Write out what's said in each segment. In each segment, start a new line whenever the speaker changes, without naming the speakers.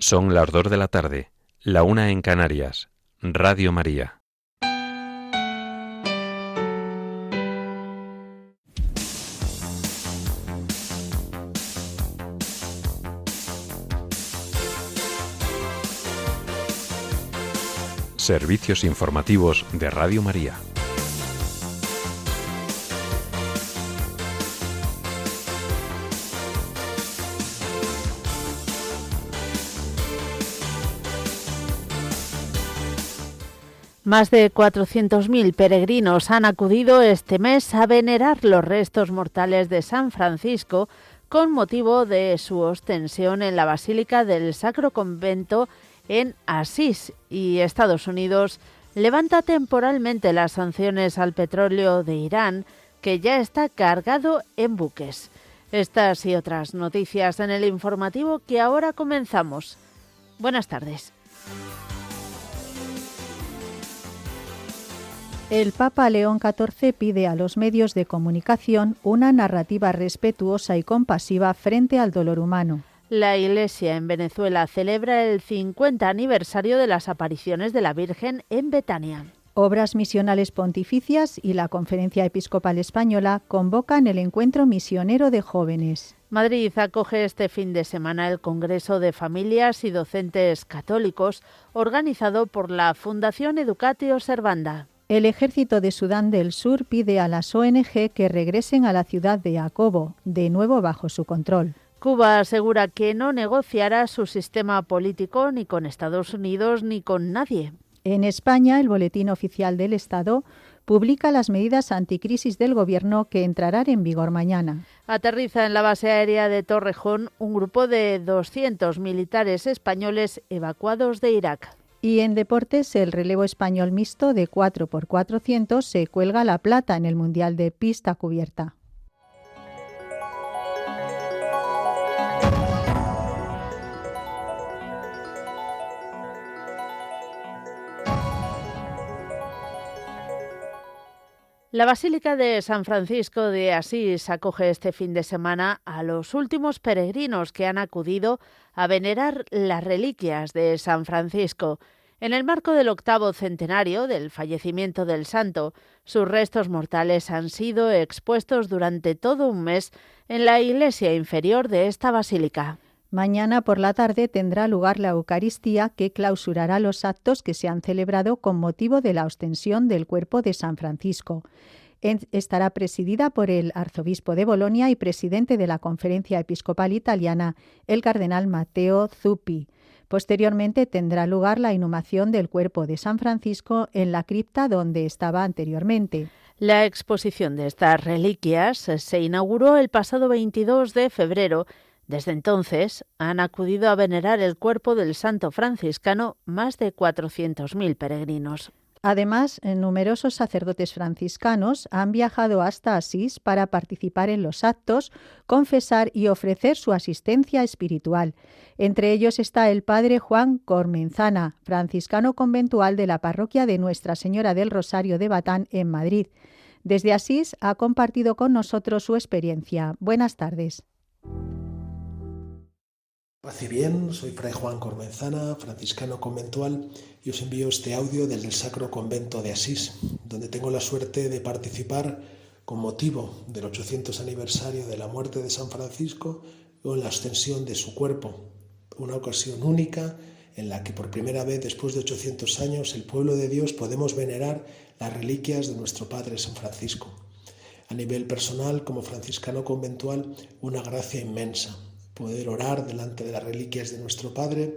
Son las 2 de la tarde, la 1 en Canarias. Radio María. Servicios informativos de Radio María.
Más de 400.000 peregrinos han acudido este mes a venerar los restos mortales de San Francisco con motivo de su ostensión en la Basílica del Sacro Convento en Asís, y Estados Unidos levanta temporalmente las sanciones al petróleo de Irán, que ya está cargado en buques. Estas y otras noticias en el informativo que ahora comenzamos. Buenas tardes.
El Papa León XIV pide a los medios de comunicación una narrativa respetuosa y compasiva frente al dolor humano.
La Iglesia en Venezuela celebra el 50 aniversario de las apariciones de la Virgen en Betania.
Obras misionales pontificias y la Conferencia Episcopal Española convocan el encuentro misionero de jóvenes.
Madrid acoge este fin de semana el Congreso de Familias y Docentes Católicos, organizado por la Fundación Educatio Servanda.
El ejército de Sudán del Sur pide a las ONG que regresen a la ciudad de Akobo, de nuevo bajo su control.
Cuba asegura que no negociará su sistema político ni con Estados Unidos ni con nadie.
En España, el Boletín Oficial del Estado publica las medidas anticrisis del Gobierno que entrarán en vigor mañana.
Aterriza en la base aérea de Torrejón un grupo de 200 militares españoles evacuados de Irak.
Y en deportes, el relevo español mixto de 4x400 se cuelga la plata en el Mundial de Pista Cubierta.
La Basílica de San Francisco de Asís acoge este fin de semana a los últimos peregrinos que han acudido a venerar las reliquias de San Francisco. En el marco del 8º centenario del fallecimiento del santo, sus restos mortales han sido expuestos durante todo un mes en la iglesia inferior de esta basílica.
Mañana por la tarde tendrá lugar la Eucaristía, que clausurará los actos que se han celebrado con motivo de la ostensión del cuerpo de San Francisco. Estará presidida por el arzobispo de Bolonia y presidente de la Conferencia Episcopal Italiana, el cardenal Matteo Zuppi. Posteriormente tendrá lugar la inhumación del cuerpo de San Francisco en la cripta donde estaba anteriormente.
La exposición de estas reliquias se inauguró el pasado 22 de febrero. Desde entonces han acudido a venerar el cuerpo del santo franciscano más de 400.000 peregrinos.
Además, numerosos sacerdotes franciscanos han viajado hasta Asís para participar en los actos, confesar y ofrecer su asistencia espiritual. Entre ellos está el padre Juan Cormenzana, franciscano conventual de la parroquia de Nuestra Señora del Rosario de Batán, en Madrid. Desde Asís ha compartido con nosotros su experiencia. Buenas tardes.
Paz y bien, soy Fray Juan Cormenzana, franciscano conventual, y os envío este audio desde el Sacro Convento de Asís, donde tengo la suerte de participar con motivo del 800 aniversario de la muerte de San Francisco o en la ostensión de su cuerpo, una ocasión única en la que por primera vez después de 800 años el pueblo de Dios podemos venerar las reliquias de nuestro Padre San Francisco. A nivel personal, como franciscano conventual, una gracia inmensa. Poder orar delante de las reliquias de nuestro Padre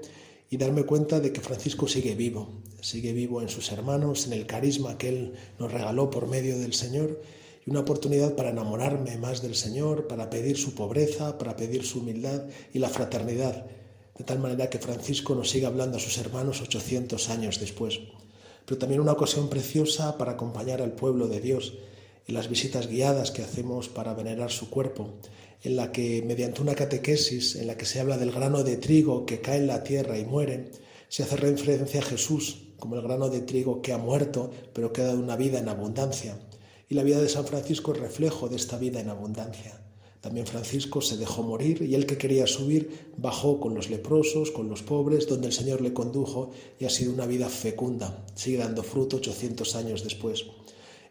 y darme cuenta de que Francisco sigue vivo en sus hermanos, en el carisma que Él nos regaló por medio del Señor, y una oportunidad para enamorarme más del Señor, para pedir su pobreza, para pedir su humildad y la fraternidad, de tal manera que Francisco nos siga hablando a sus hermanos 800 años después. Pero también una ocasión preciosa para acompañar al pueblo de Dios en las visitas guiadas que hacemos para venerar su cuerpo, en la que, mediante una catequesis en la que se habla del grano de trigo que cae en la tierra y muere, se hace referencia a Jesús como el grano de trigo que ha muerto, pero que ha dado una vida en abundancia. Y la vida de San Francisco es reflejo de esta vida en abundancia. También Francisco se dejó morir y el que quería subir bajó con los leprosos, con los pobres, donde el Señor le condujo y ha sido una vida fecunda. Sigue dando fruto 800 años después.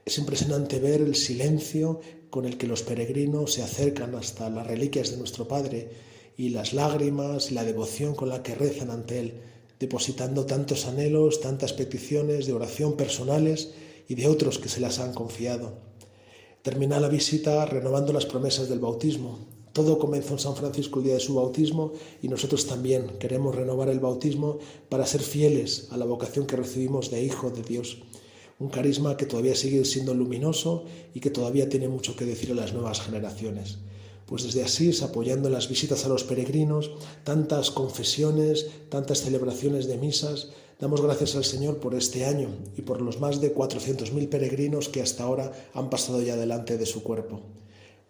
Es impresionante ver el silencio con el que los peregrinos se acercan hasta las reliquias de nuestro Padre y las lágrimas y la devoción con la que rezan ante Él, depositando tantos anhelos, tantas peticiones de oración personales y de otros que se las han confiado. Termina la visita renovando las promesas del bautismo. Todo comenzó en San Francisco el día de su bautismo y nosotros también queremos renovar el bautismo para ser fieles a la vocación que recibimos de Hijo de Dios. Un carisma que todavía sigue siendo luminoso y que todavía tiene mucho que decir a las nuevas generaciones. Pues desde Asís, apoyando en las visitas a los peregrinos, tantas confesiones, tantas celebraciones de misas, damos gracias al Señor por este año y por los más de 400.000 peregrinos que hasta ahora han pasado ya delante de su cuerpo.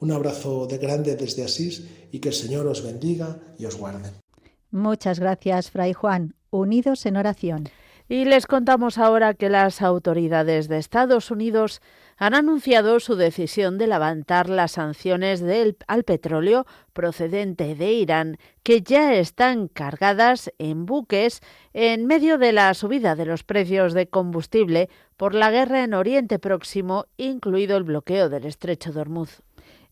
Un abrazo de grande desde Asís y que el Señor os bendiga y os guarde.
Muchas gracias, Fray Juan. Unidos en oración.
Y les contamos ahora que las autoridades de Estados Unidos han anunciado su decisión de levantar las sanciones al petróleo procedente de Irán, que ya están cargadas en buques en medio de la subida de los precios de combustible por la guerra en Oriente Próximo, incluido el bloqueo del Estrecho de Hormuz.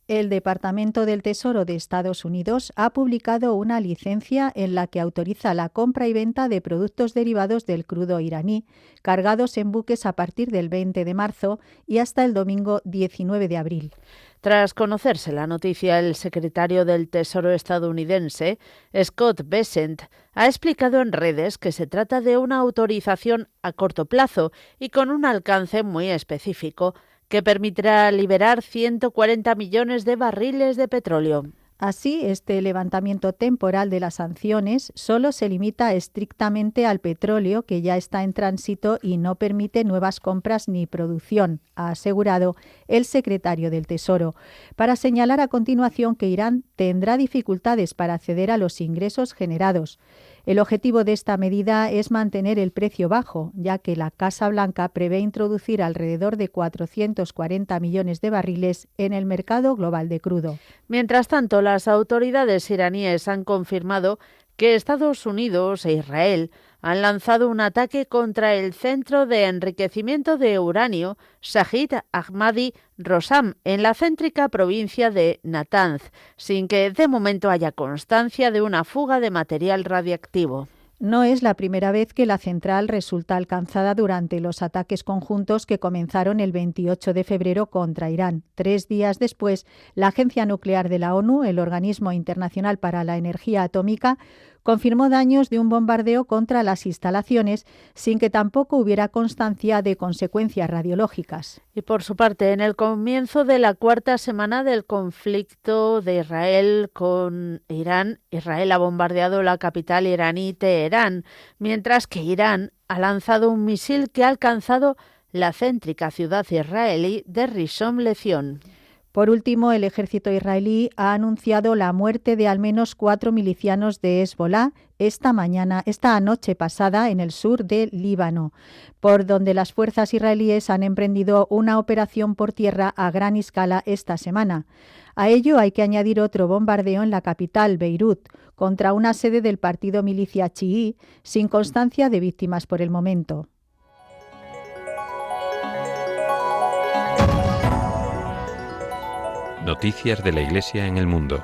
El Departamento del Tesoro de Estados Unidos ha publicado una licencia en la que autoriza la compra y venta de productos derivados del crudo iraní, cargados en buques a partir del 20 de marzo y hasta el domingo 19 de abril.
Tras conocerse la noticia, el secretario del Tesoro estadounidense, Scott Bessent, ha explicado en redes que se trata de una autorización a corto plazo y con un alcance muy específico, que permitirá liberar 140 millones de barriles de petróleo.
Así, este levantamiento temporal de las sanciones solo se limita estrictamente al petróleo que ya está en tránsito y no permite nuevas compras ni producción, ha asegurado el secretario del Tesoro, para señalar a continuación que Irán tendrá dificultades para acceder a los ingresos generados. El objetivo de esta medida es mantener el precio bajo, ya que la Casa Blanca prevé introducir alrededor de 440 millones de barriles en el mercado global de crudo.
Mientras tanto, las autoridades iraníes han confirmado que Estados Unidos e Israel han lanzado un ataque contra el centro de enriquecimiento de uranio Shahid Ahmadi Rosam en la céntrica provincia de Natanz, sin que de momento haya constancia de una fuga de material radiactivo.
No es la primera vez que la central resulta alcanzada durante los ataques conjuntos que comenzaron el 28 de febrero contra Irán. 3 días después, la Agencia Nuclear de la ONU, el Organismo Internacional para la Energía Atómica, confirmó daños de un bombardeo contra las instalaciones sin que tampoco hubiera constancia de consecuencias radiológicas.
Y por su parte, en el comienzo de la 4ª semana del conflicto de Israel con Irán, Israel ha bombardeado la capital iraní, Teherán, mientras que Irán ha lanzado un misil que ha alcanzado la céntrica ciudad israelí de Rishon LeZion.
Por último, el ejército israelí ha anunciado la muerte de al menos 4 milicianos de Hezbolá esta noche pasada en el sur del Líbano, por donde las fuerzas israelíes han emprendido una operación por tierra a gran escala esta semana. A ello hay que añadir otro bombardeo en la capital, Beirut, contra una sede del partido milicia chií, sin constancia de víctimas por el momento.
Noticias de la Iglesia en el mundo.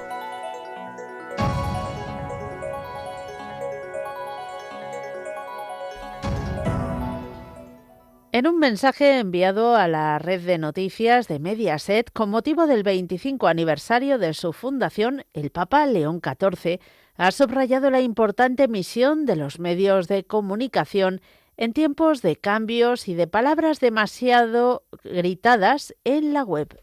En un mensaje enviado a la red de noticias de Mediaset con motivo del 25 aniversario de su fundación, el Papa León XIV ha subrayado la importante misión de los medios de comunicación en tiempos de cambios y de palabras demasiado gritadas en la web.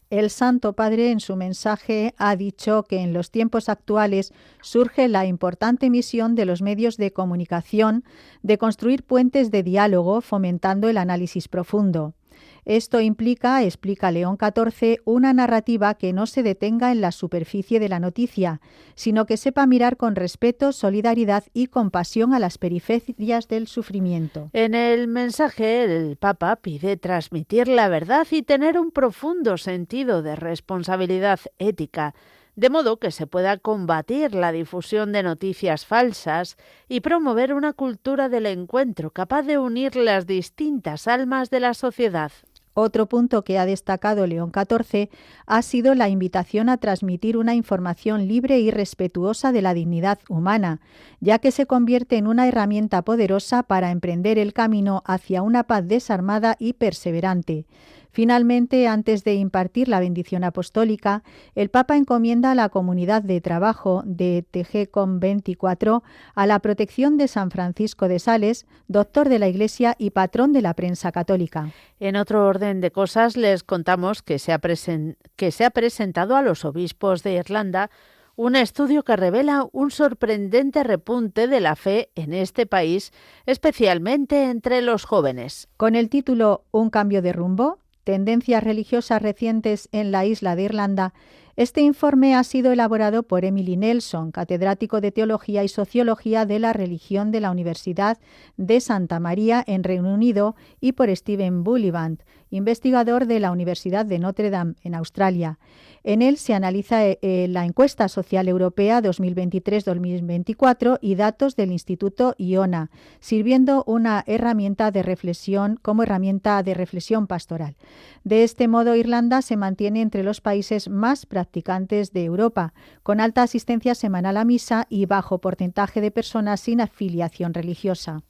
El Santo Padre en su mensaje ha dicho que en los tiempos actuales surge la importante misión de los medios de comunicación de construir puentes de diálogo fomentando el análisis profundo. Esto implica, explica León XIV, una narrativa que no se detenga en la superficie de la noticia, sino que sepa mirar con respeto, solidaridad y compasión a las periferias del sufrimiento.
En el mensaje, el Papa pide transmitir la verdad y tener un profundo sentido de responsabilidad ética, de modo que se pueda combatir la difusión de noticias falsas y promover una cultura del encuentro capaz de unir las distintas almas de la sociedad.
Otro punto que ha destacado León XIV ha sido la invitación a transmitir una información libre y respetuosa de la dignidad humana, ya que se convierte en una herramienta poderosa para emprender el camino hacia una paz desarmada y perseverante. Finalmente, antes de impartir la bendición apostólica, el Papa encomienda a la comunidad de trabajo de TGCOM 24 a la protección de San Francisco de Sales, doctor de la Iglesia y patrón de la prensa católica.
En otro orden de cosas, les contamos que se ha presentado a los obispos de Irlanda un estudio que revela un sorprendente repunte de la fe en este país, especialmente entre los jóvenes.
Con el título Un cambio de rumbo, tendencias religiosas recientes en la isla de Irlanda, este informe ha sido elaborado por Emily Nelson, catedrático de Teología y Sociología de la Religión de la Universidad de Santa María en Reino Unido, y por Stephen Bullivant, investigador de la Universidad de Notre Dame en Australia. En él se analiza la encuesta social europea 2023-2024 y datos del Instituto IONA, sirviendo una herramienta de reflexión como herramienta de reflexión pastoral. De este modo, Irlanda se mantiene entre los países más practicantes de Europa, con alta asistencia semanal a misa y bajo porcentaje de personas sin afiliación religiosa.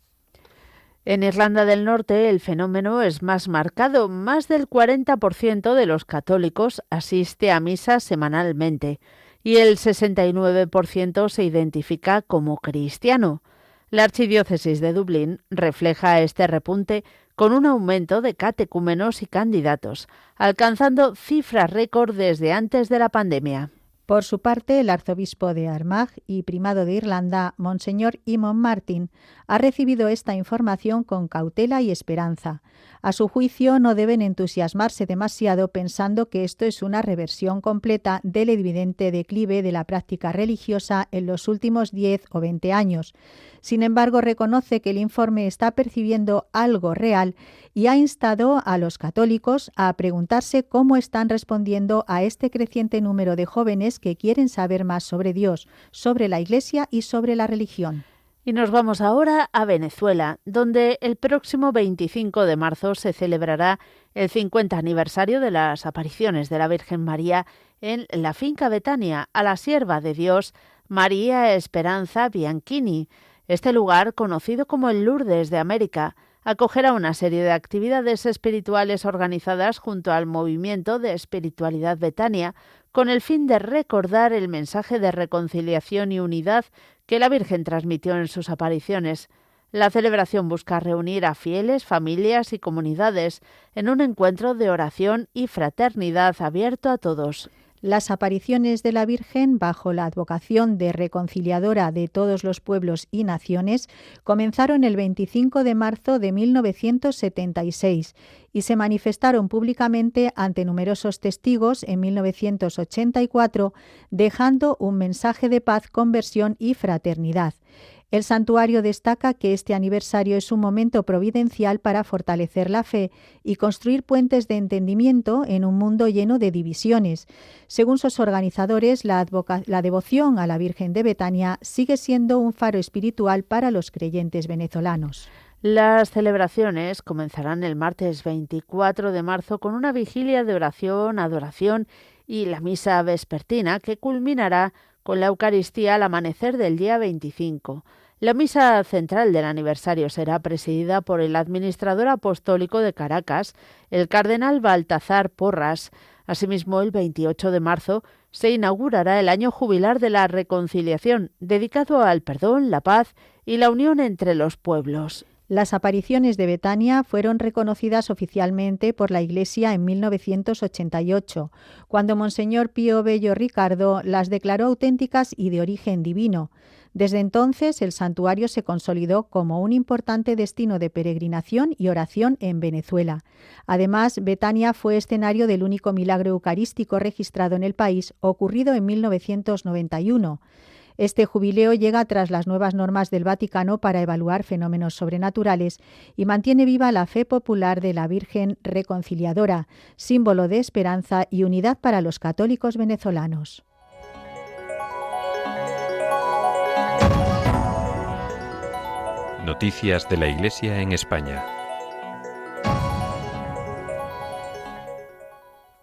En Irlanda del Norte el fenómeno es más marcado. Más del 40% de los católicos asiste a misa semanalmente y el 69% se identifica como cristiano. La Archidiócesis de Dublín refleja este repunte con un aumento de catecúmenos y candidatos, alcanzando cifras récord desde antes de la pandemia.
Por su parte, el arzobispo de Armagh y primado de Irlanda, Monseñor Eamon Martin, ha recibido esta información con cautela y esperanza. A su juicio, no deben entusiasmarse demasiado pensando que esto es una reversión completa del evidente declive de la práctica religiosa en los últimos 10 o 20 años. Sin embargo, reconoce que el informe está percibiendo algo real y ha instado a los católicos a preguntarse cómo están respondiendo a este creciente número de jóvenes que quieren saber más sobre Dios, sobre la Iglesia y sobre la religión.
Y nos vamos ahora a Venezuela, donde el próximo 25 de marzo se celebrará el 50 aniversario de las apariciones de la Virgen María en la finca Betania a la sierva de Dios María Esperanza Bianchini. Este lugar, conocido como el Lourdes de América, acogerá una serie de actividades espirituales organizadas junto al Movimiento de Espiritualidad Betania, con el fin de recordar el mensaje de reconciliación y unidad que la Virgen transmitió en sus apariciones. La celebración busca reunir a fieles, familias y comunidades en un encuentro de oración y fraternidad abierto a todos.
Las apariciones de la Virgen, bajo la advocación de reconciliadora de todos los pueblos y naciones, comenzaron el 25 de marzo de 1976 y se manifestaron públicamente ante numerosos testigos en 1984, dejando un mensaje de paz, conversión y fraternidad. El santuario destaca que este aniversario es un momento providencial para fortalecer la fe y construir puentes de entendimiento en un mundo lleno de divisiones. Según sus organizadores, la devoción a la Virgen de Betania sigue siendo un faro espiritual para los creyentes venezolanos.
Las celebraciones comenzarán el martes 24 de marzo con una vigilia de oración, adoración y la misa vespertina que culminará con la Eucaristía al amanecer del día 25. La misa central del aniversario será presidida por el administrador apostólico de Caracas, el cardenal Baltazar Porras. Asimismo, el 28 de marzo se inaugurará el año jubilar de la reconciliación, dedicado al perdón, la paz y la unión entre los pueblos.
Las apariciones de Betania fueron reconocidas oficialmente por la Iglesia en 1988, cuando Monseñor Pío Bello Ricardo las declaró auténticas y de origen divino. Desde entonces, el santuario se consolidó como un importante destino de peregrinación y oración en Venezuela. Además, Betania fue escenario del único milagro eucarístico registrado en el país, ocurrido en 1991. Este jubileo llega tras las nuevas normas del Vaticano para evaluar fenómenos sobrenaturales y mantiene viva la fe popular de la Virgen Reconciliadora, símbolo de esperanza y unidad para los católicos venezolanos.
Noticias de la Iglesia en España.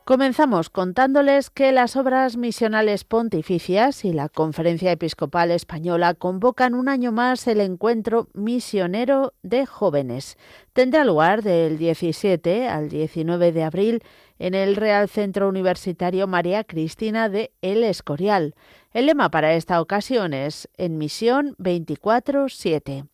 Comenzamos contándoles que las obras misionales pontificias y la Conferencia Episcopal Española convocan un año más el encuentro misionero de jóvenes. Tendrá lugar del 17 al 19 de abril en el Real Centro Universitario María Cristina de El Escorial. El lema para esta ocasión es En Misión 24/7.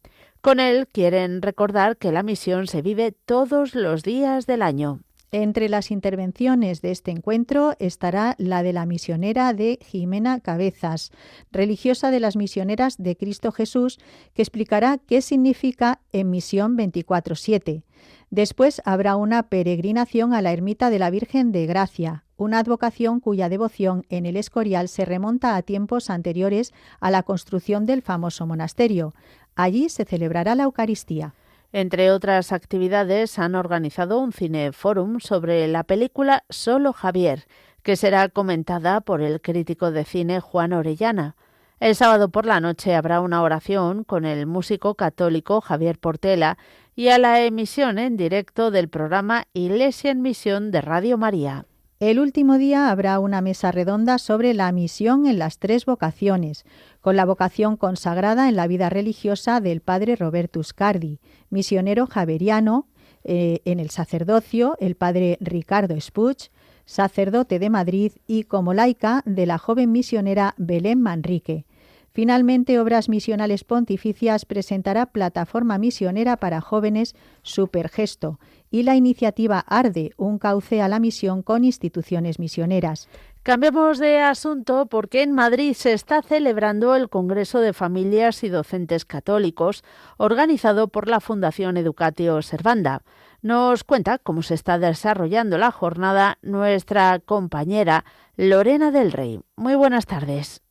Con él quieren recordar que la misión se vive todos los días del año.
Entre las intervenciones de este encuentro estará la de la misionera de Jimena Cabezas, religiosa de las misioneras de Cristo Jesús, que explicará qué significa En Misión 24/7. Después habrá una peregrinación a la ermita de la Virgen de Gracia, una advocación cuya devoción en El Escorial se remonta a tiempos anteriores a la construcción del famoso monasterio. Allí se celebrará la Eucaristía.
Entre otras actividades, han organizado un cineforum sobre la película Solo Javier, que será comentada por el crítico de cine Juan Orellana. El sábado por la noche habrá una oración con el músico católico Javier Portela y a la emisión en directo del programa Iglesia en Misión de Radio María.
El último día habrá una mesa redonda sobre la misión en las 3 vocaciones, con la vocación consagrada en la vida religiosa del padre Roberto Uscardi, misionero javeriano en el sacerdocio, el padre Ricardo Espuch, sacerdote de Madrid, y como laica de la joven misionera Belén Manrique. Finalmente, Obras Misionales Pontificias presentará Plataforma Misionera para Jóvenes Supergesto y la iniciativa Arde, un cauce a la misión con instituciones misioneras.
Cambiamos de asunto porque en Madrid se está celebrando el Congreso de Familias y Docentes Católicos, organizado por la Fundación Educatio Servanda. Nos cuenta cómo se está desarrollando la jornada nuestra compañera Lorena del Rey. Muy buenas tardes.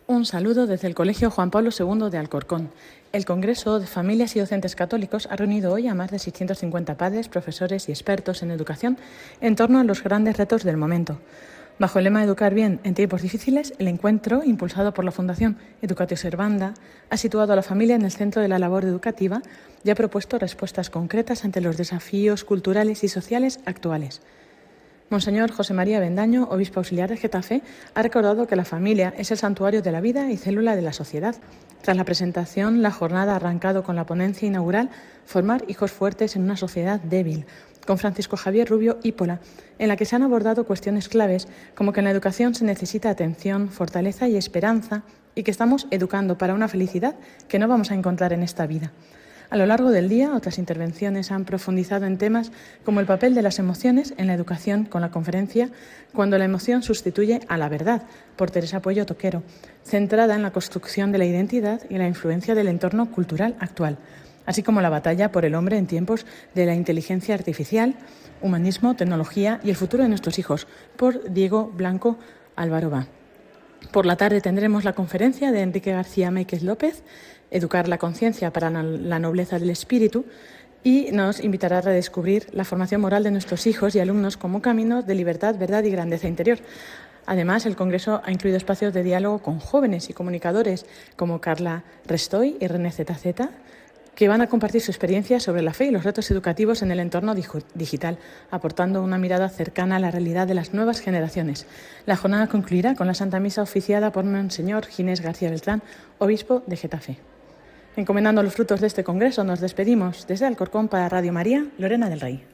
Un saludo desde el Colegio Juan Pablo II de Alcorcón. El Congreso de Familias y Docentes Católicos ha reunido hoy a más de 650 padres, profesores y expertos en educación en torno a los grandes retos del momento. Bajo el lema Educar bien en tiempos difíciles, el encuentro, impulsado por la Fundación Educatio Servanda, ha situado a la familia en el centro de la labor educativa y ha propuesto respuestas concretas ante los desafíos culturales y sociales actuales. Monseñor José María Bendaño, obispo auxiliar de Getafe, ha recordado que la familia es el santuario de la vida y célula de la sociedad. Tras la presentación, la jornada ha arrancado con la ponencia inaugural Formar hijos fuertes en una sociedad débil, con Francisco Javier Rubio Ípola, en la que se han abordado cuestiones claves como que en la educación se necesita atención, fortaleza y esperanza, y que estamos educando para una felicidad que no vamos a encontrar en esta vida. A lo largo del día, otras intervenciones han profundizado en temas como el papel de las emociones en la educación, con la conferencia Cuando la emoción sustituye a la verdad, por Teresa Puello Toquero, centrada en la construcción de la identidad y la influencia del entorno cultural actual, así como la batalla por el hombre en tiempos de la inteligencia artificial, humanismo, tecnología y el futuro de nuestros hijos, por Diego Blanco Alvaroba. Por la tarde tendremos la conferencia de Enrique García Méquez López, Educar la conciencia para la nobleza del espíritu, y nos invitará a redescubrir la formación moral de nuestros hijos y alumnos como caminos de libertad, verdad y grandeza interior. Además, el Congreso ha incluido espacios de diálogo con jóvenes y comunicadores como Carla Restoy y René ZZ, que van a compartir su experiencia sobre la fe y los retos educativos en el entorno digital, aportando una mirada cercana a la realidad de las nuevas generaciones. La jornada concluirá con la Santa Misa oficiada por Monseñor Ginés García Beltrán, obispo de Getafe. Encomendando los frutos de este congreso, nos despedimos desde Alcorcón para Radio María, Lorena del Rey.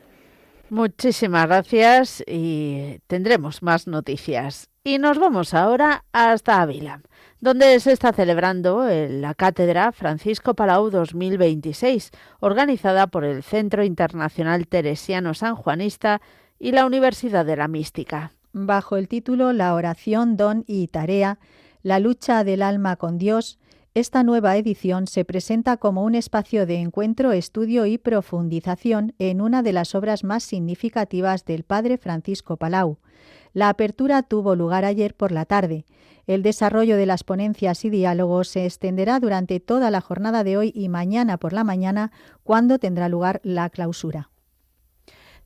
Muchísimas gracias y tendremos más noticias. Y nos vamos ahora hasta Ávila, donde se está celebrando la Cátedra Francisco Palau 2026, organizada por el Centro Internacional Teresiano Sanjuanista y la Universidad de la Mística.
Bajo el título La oración, don y tarea, la lucha del alma con Dios, esta nueva edición se presenta como un espacio de encuentro, estudio y profundización en una de las obras más significativas del padre Francisco Palau. La apertura tuvo lugar ayer por la tarde. El desarrollo de las ponencias y diálogos se extenderá durante toda la jornada de hoy y mañana por la mañana, cuando tendrá lugar la clausura.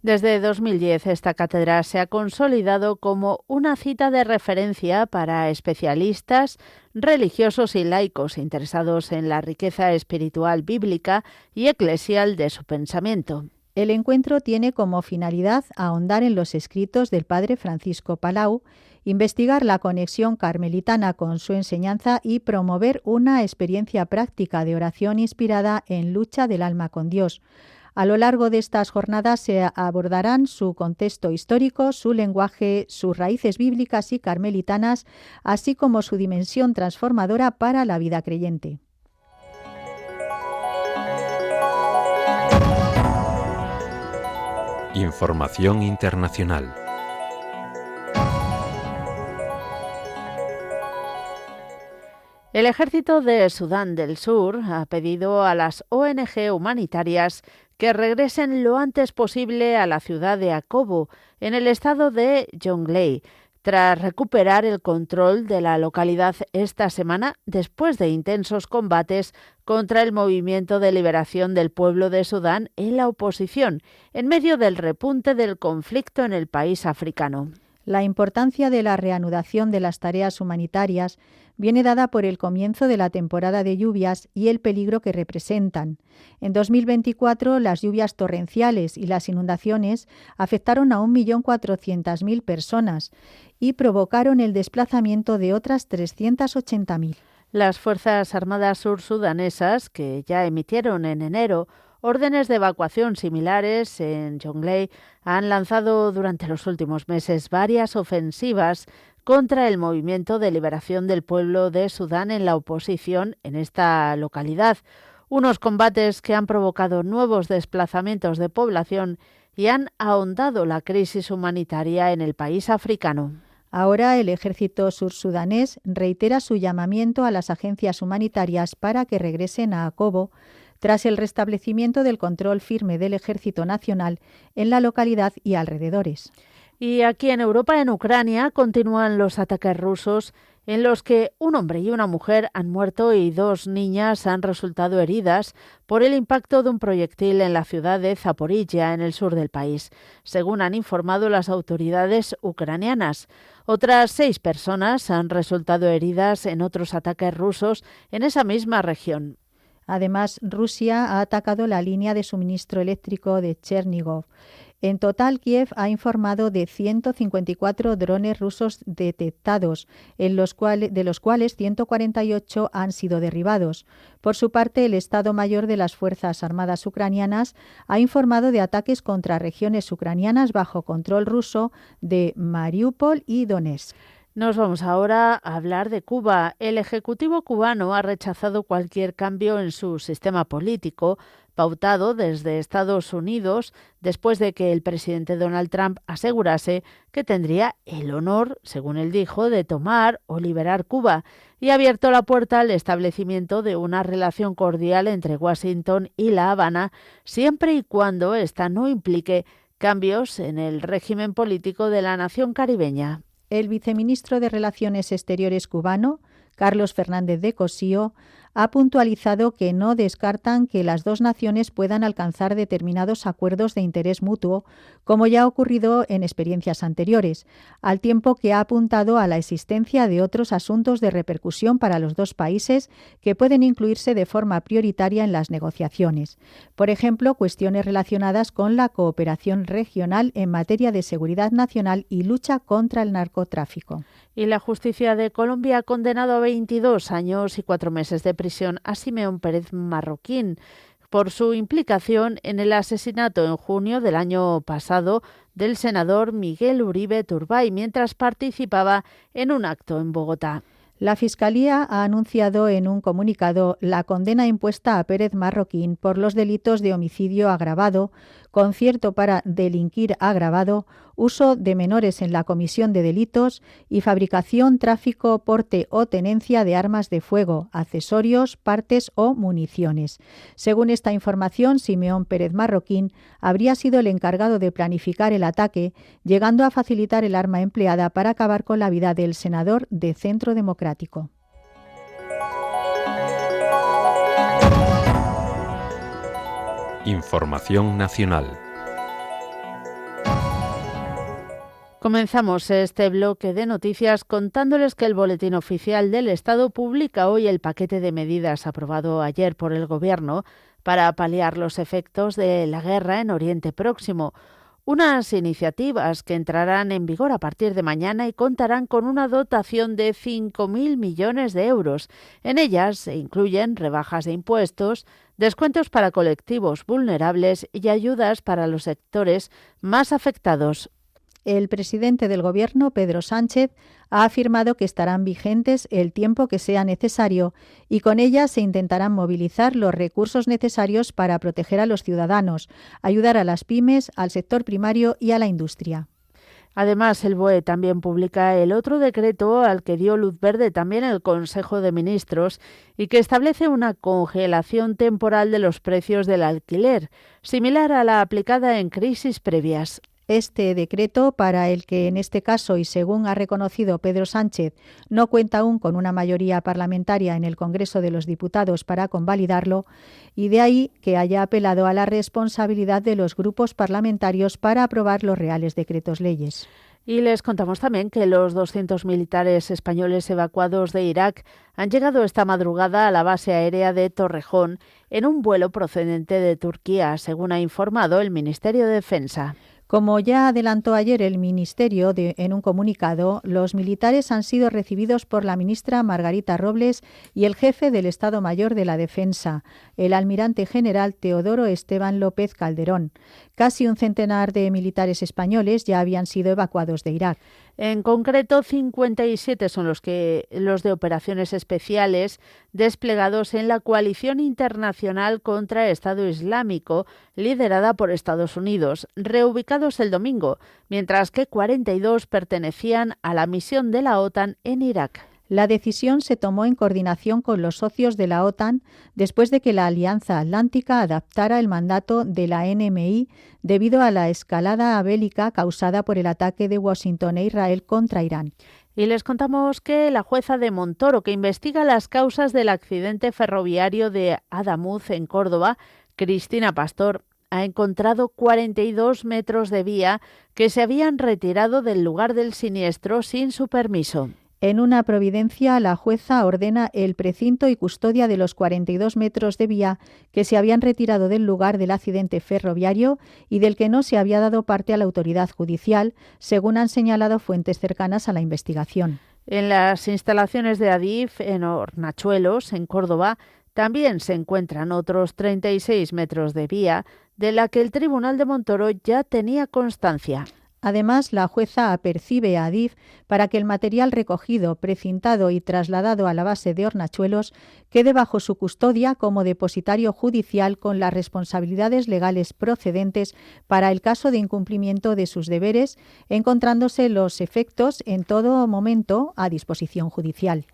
Desde 2010, esta cátedra se ha consolidado como una cita de referencia para especialistas, religiosos y laicos interesados en la riqueza espiritual bíblica y eclesial de su pensamiento.
El encuentro tiene como finalidad ahondar en los escritos del padre Francisco Palau, investigar la conexión carmelitana con su enseñanza y promover una experiencia práctica de oración inspirada en lucha del alma con Dios. A lo largo de estas jornadas se abordarán su contexto histórico, su lenguaje, sus raíces bíblicas y carmelitanas, así como su dimensión transformadora para la vida creyente.
Información internacional.
El ejército de Sudán del Sur ha pedido a las ONG humanitarias que regresen lo antes posible a la ciudad de Akobo, en el estado de Jonglei, tras recuperar el control de la localidad esta semana después de intensos combates contra el Movimiento de Liberación del Pueblo de Sudán en la oposición, en medio del repunte del conflicto en el país africano.
La importancia de la reanudación de las tareas humanitarias viene dada por el comienzo de la temporada de lluvias y el peligro que representan. En 2024, las lluvias torrenciales y las inundaciones afectaron a 1.400.000 personas y provocaron el desplazamiento de otras 380.000.
Las Fuerzas Armadas sursudanesas, que ya emitieron en enero órdenes de evacuación similares en Jonglei, han lanzado durante los últimos meses varias ofensivas contra el Movimiento de Liberación del Pueblo de Sudán en la oposición en esta localidad. Unos combates que han provocado nuevos desplazamientos de población y han ahondado la crisis humanitaria en el país africano.
Ahora el ejército sursudanés reitera su llamamiento a las agencias humanitarias para que regresen a Akobo tras el restablecimiento del control firme del Ejército Nacional en la localidad y alrededores.
Y aquí en Europa, en Ucrania, continúan los ataques rusos en los que un hombre y una mujer han muerto y 2 niñas han resultado heridas por el impacto de un proyectil en la ciudad de Zaporizhia, en el sur del país, según han informado las autoridades ucranianas. Otras 6 personas han resultado heridas en otros ataques rusos en esa misma región.
Además, Rusia ha atacado la línea de suministro eléctrico de Chernigov. En total, Kiev ha informado de 154 drones rusos detectados, de los cuales 148 han sido derribados. Por su parte, el Estado Mayor de las Fuerzas Armadas ucranianas ha informado de ataques contra regiones ucranianas bajo control ruso de Mariupol y Donetsk.
Nos vamos ahora a hablar de Cuba. El Ejecutivo cubano ha rechazado cualquier cambio en su sistema político, pautado desde Estados Unidos, después de que el presidente Donald Trump asegurase que tendría el honor, según él dijo, de tomar o liberar Cuba, y ha abierto la puerta al establecimiento de una relación cordial entre Washington y La Habana, siempre y cuando ésta no implique cambios en el régimen político de la nación caribeña.
El viceministro de Relaciones Exteriores cubano, Carlos Fernández de Cosío, ha puntualizado que no descartan que las dos naciones puedan alcanzar determinados acuerdos de interés mutuo, como ya ha ocurrido en experiencias anteriores, al tiempo que ha apuntado a la existencia de otros asuntos de repercusión para los dos países que pueden incluirse de forma prioritaria en las negociaciones. Por ejemplo, cuestiones relacionadas con la cooperación regional en materia de seguridad nacional y lucha contra el narcotráfico.
Y la justicia de Colombia ha condenado a 22 años y 4 meses de prisión a Simeón Pérez Marroquín por su implicación en el asesinato en junio del año pasado del senador Miguel Uribe Turbay mientras participaba en un acto en Bogotá.
La Fiscalía ha anunciado en un comunicado la condena impuesta a Pérez Marroquín por los delitos de homicidio agravado, concierto para delinquir agravado, uso de menores en la comisión de delitos y fabricación, tráfico, porte o tenencia de armas de fuego, accesorios, partes o municiones. Según esta información, Simeón Pérez Marroquín habría sido el encargado de planificar el ataque, llegando a facilitar el arma empleada para acabar con la vida del senador de Centro Democrático.
Información nacional.
Comenzamos este bloque de noticias contándoles que el Boletín Oficial del Estado publica hoy el paquete de medidas aprobado ayer por el Gobierno para paliar los efectos de la guerra en Oriente Próximo. Unas iniciativas que entrarán en vigor a partir de mañana y contarán con una dotación de 5.000 millones de euros. En ellas se incluyen rebajas de impuestos, descuentos para colectivos vulnerables y ayudas para los sectores más afectados.
El presidente del Gobierno, Pedro Sánchez, ha afirmado que estarán vigentes el tiempo que sea necesario y con ellas se intentarán movilizar los recursos necesarios para proteger a los ciudadanos, ayudar a las pymes, al sector primario y a la industria.
Además, el BOE también publica el otro decreto al que dio luz verde también el Consejo de Ministros y que establece una congelación temporal de los precios del alquiler, similar a la aplicada en crisis previas.
Este decreto, para el que en este caso y según ha reconocido Pedro Sánchez, no cuenta aún con una mayoría parlamentaria en el Congreso de los Diputados para convalidarlo, y de ahí que haya apelado a la responsabilidad de los grupos parlamentarios para aprobar los reales decretos leyes.
Y les contamos también que los 200 militares españoles evacuados de Irak han llegado esta madrugada a la base aérea de Torrejón en un vuelo procedente de Turquía, según ha informado el Ministerio de Defensa.
Como ya adelantó ayer el Ministerio en un comunicado, los militares han sido recibidos por la ministra Margarita Robles y el jefe del Estado Mayor de la Defensa, el almirante general Teodoro Esteban López Calderón. Casi un centenar de militares españoles ya habían sido evacuados de Irak.
En concreto, 57 son los de operaciones especiales desplegados en la coalición internacional contra Estado Islámico, liderada por Estados Unidos, reubicados el domingo, mientras que 42 pertenecían a la misión de la OTAN en Irak.
La decisión se tomó en coordinación con los socios de la OTAN después de que la Alianza Atlántica adaptara el mandato de la NMI debido a la escalada bélica causada por el ataque de Washington e Israel contra Irán.
Y les contamos que la jueza de Montoro, que investiga las causas del accidente ferroviario de Adamuz en Córdoba, Cristina Pastor, ha encontrado 42 metros de vía que se habían retirado del lugar del siniestro sin su permiso.
En una providencia, la jueza ordena el precinto y custodia de los 42 metros de vía que se habían retirado del lugar del accidente ferroviario y del que no se había dado parte a la autoridad judicial, según han señalado fuentes cercanas a la investigación.
En las instalaciones de Adif, en Hornachuelos, en Córdoba, también se encuentran otros 36 metros de vía, de la que el Tribunal de Montoro ya tenía constancia.
Además, la jueza apercibe a Adif para que el material recogido, precintado y trasladado a la base de Hornachuelos quede bajo su custodia como depositario judicial con las responsabilidades legales procedentes para el caso de incumplimiento de sus deberes, encontrándose los efectos en todo momento a disposición judicial.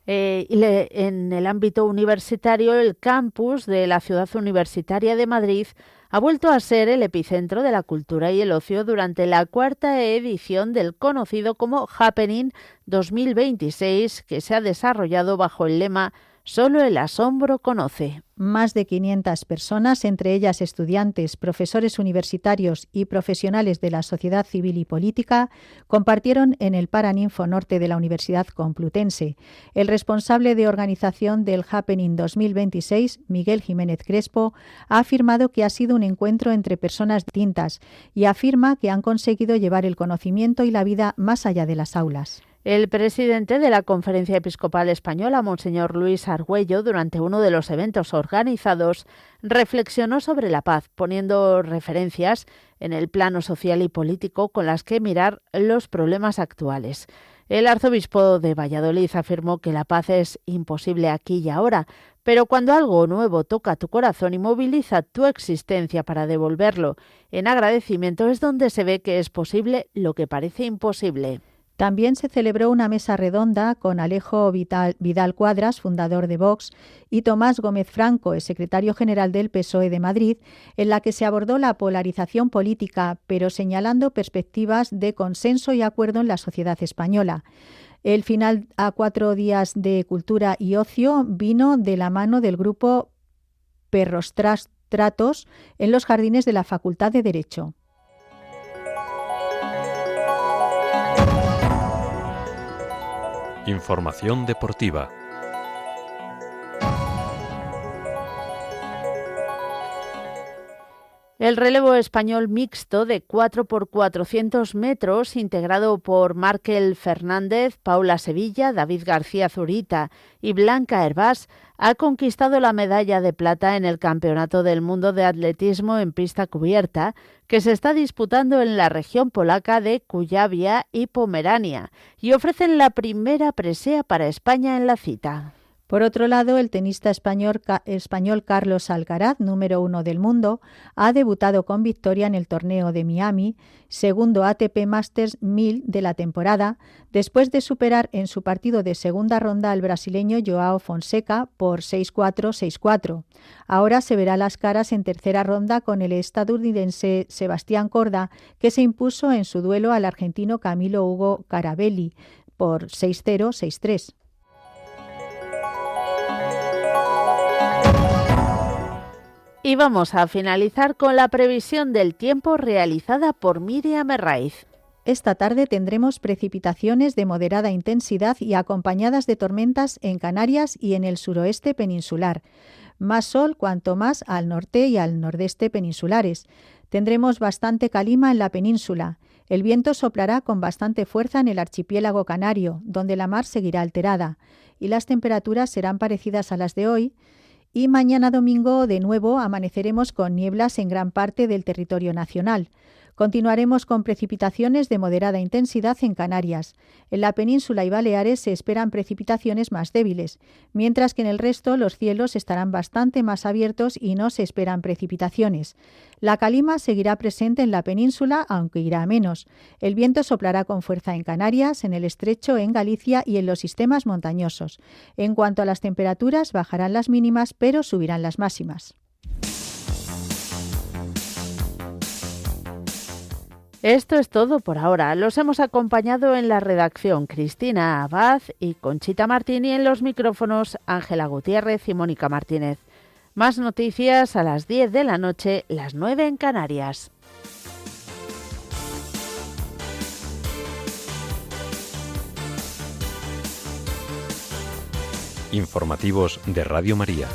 En el ámbito universitario, el campus de la Ciudad Universitaria de Madrid ha vuelto a ser el epicentro de la cultura y el ocio durante la cuarta edición del conocido como Happening 2026, que se ha desarrollado bajo el lema «Solo el asombro conoce».
Más de 500 personas, entre ellas estudiantes, profesores universitarios y profesionales de la sociedad civil y política, compartieron en el Paraninfo Norte de la Universidad Complutense. El responsable de organización del Happening 2026, Miguel Jiménez Crespo, ha afirmado que ha sido un encuentro entre personas distintas y afirma que han conseguido llevar el conocimiento y la vida más allá de las aulas.
El presidente de la Conferencia Episcopal Española, Monseñor Luis Argüello, durante uno de los eventos organizados, reflexionó sobre la paz, poniendo referencias en el plano social y político con las que mirar los problemas actuales. El arzobispo de Valladolid afirmó que la paz es imposible aquí y ahora, pero cuando algo nuevo toca tu corazón y moviliza tu existencia para devolverlo en agradecimiento, es donde se ve que es posible lo que parece imposible.
También se celebró una mesa redonda con Alejo Vidal Cuadras, fundador de Vox, y Tomás Gómez Franco, el secretario general del PSOE de Madrid, en la que se abordó la polarización política, pero señalando perspectivas de consenso y acuerdo en la sociedad española. El final a 4 días de cultura y ocio vino de la mano del grupo Perros Tratos en los jardines de la Facultad de Derecho.
Información deportiva.
El relevo español mixto de 4x400 metros, integrado por Márquel Fernández, Paula Sevilla, David García Zurita y Blanca Hervás, ha conquistado la medalla de plata en el Campeonato del Mundo de Atletismo en pista cubierta, que se está disputando en la región polaca de Kujawia y Pomerania, y ofrecen la primera presea para España en la cita.
Por otro lado, el tenista español Carlos Alcaraz, número 1 del mundo, ha debutado con victoria en el torneo de Miami, segundo ATP Masters 1000 de la temporada, después de superar en su partido de segunda ronda al brasileño Joao Fonseca por 6-4, 6-4. Ahora se verá las caras en tercera ronda con el estadounidense Sebastián Corda, que se impuso en su duelo al argentino Camilo Hugo Carabelli por 6-0, 6-3.
Y vamos a finalizar con la previsión del tiempo realizada por Miriam Herraiz.
Esta tarde tendremos precipitaciones de moderada intensidad y acompañadas de tormentas en Canarias y en el suroeste peninsular. Más sol cuanto más al norte y al nordeste peninsulares. Tendremos bastante calima en la península. El viento soplará con bastante fuerza en el archipiélago canario, donde la mar seguirá alterada, y las temperaturas serán parecidas a las de hoy. Y mañana domingo, de nuevo, amaneceremos con nieblas en gran parte del territorio nacional. Continuaremos con precipitaciones de moderada intensidad en Canarias. En la península y Baleares se esperan precipitaciones más débiles, mientras que en el resto los cielos estarán bastante más abiertos y no se esperan precipitaciones. La calima seguirá presente en la península, aunque irá a menos. El viento soplará con fuerza en Canarias, en el Estrecho, en Galicia y en los sistemas montañosos. En cuanto a las temperaturas, bajarán las mínimas, pero subirán las máximas.
Esto es todo por ahora. Los hemos acompañado en la redacción Cristina Abad y Conchita Martín, y en los micrófonos Ángela Gutiérrez y Mónica Martínez. Más noticias a las 10 de la noche, las 9 en Canarias.
Informativos de Radio María.